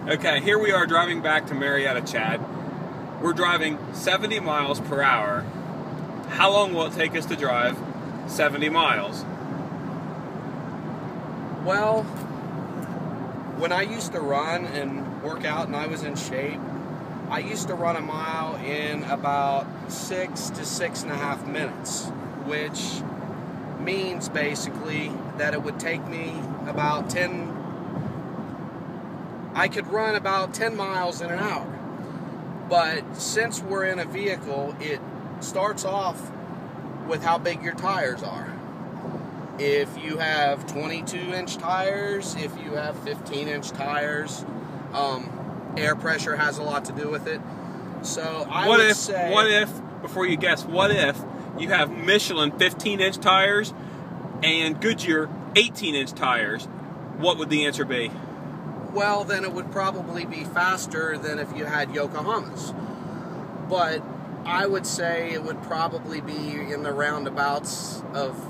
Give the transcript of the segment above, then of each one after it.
Okay, here we are driving back to Marietta, Chad. We're driving 70 miles per hour. How long will it take us to drive 70 miles? Well, when I used to run and work out and I was in shape, I used to run a mile in about 6 to 6.5 minutes, which means basically that it would take me about I could run about 10 miles in an hour. But since we're in a vehicle, it starts off with how big your tires are. If you have 22-inch tires, if you have 15-inch tires, air pressure has a lot to do with it. So what if, before you guess, what if you have Michelin 15-inch tires and Goodyear 18-inch tires? What would the answer be? Well, then it would probably be faster than if you had Yokohamas. But I would say it would probably be in the roundabouts of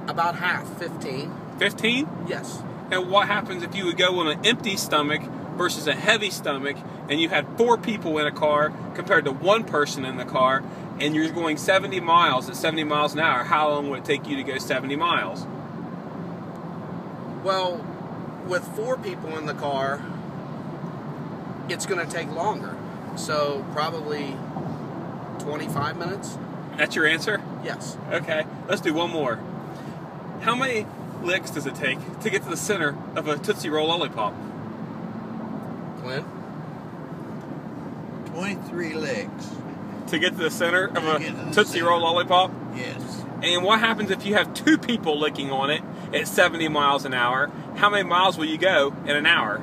about half, 15. 15? Yes. And what happens if you would go on an empty stomach versus a heavy stomach, and you had 4 people in a car compared to 1 person in the car, and you're going 70 miles at 70 miles an hour? How long would it take you to go 70 miles? Well, with 4 people in the car, it's going to take longer. So probably 25 minutes. That's your answer? Yes. Okay, let's do one more. How many licks does it take to get to the center of a Tootsie Roll lollipop? Clint? 23 licks. To get to the center of a Tootsie Roll lollipop? Yes. And what happens if you have 2 people licking on it at 70 miles an hour? How many miles will you go in an hour?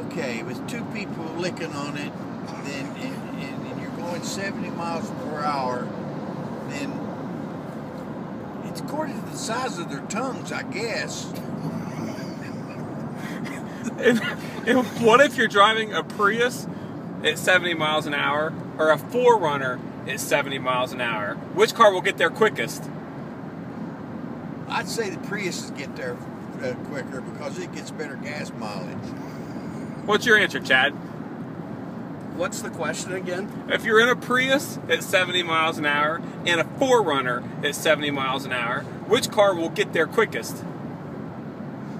Okay, with 2 people licking on it, then and you're going 70 miles per hour, then it's according to the size of their tongues, I guess. and what if you're driving a Prius at 70 miles an hour or a 4Runner at 70 miles an hour? Which car will get there quickest? I'd say the Priuses get there quicker because it gets better gas mileage. What's your answer, Chad? What's the question again? If you're in a Prius at 70 miles an hour and a 4Runner at 70 miles an hour, which car will get there quickest?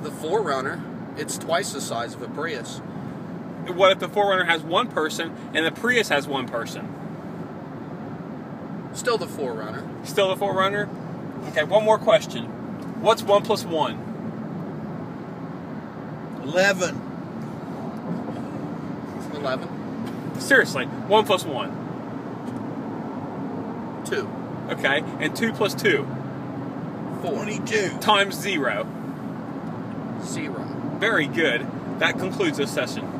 The 4Runner. It's twice the size of a Prius. What if the 4Runner has 1 person and the Prius has 1 person? Still the 4Runner. Still the 4Runner? Okay, one more question. What's 1 plus 1? 11. 11. Seriously, 1 plus 1? 2. Okay, and 2 plus 2? 22. Times 0. 0. Very good. That concludes this session.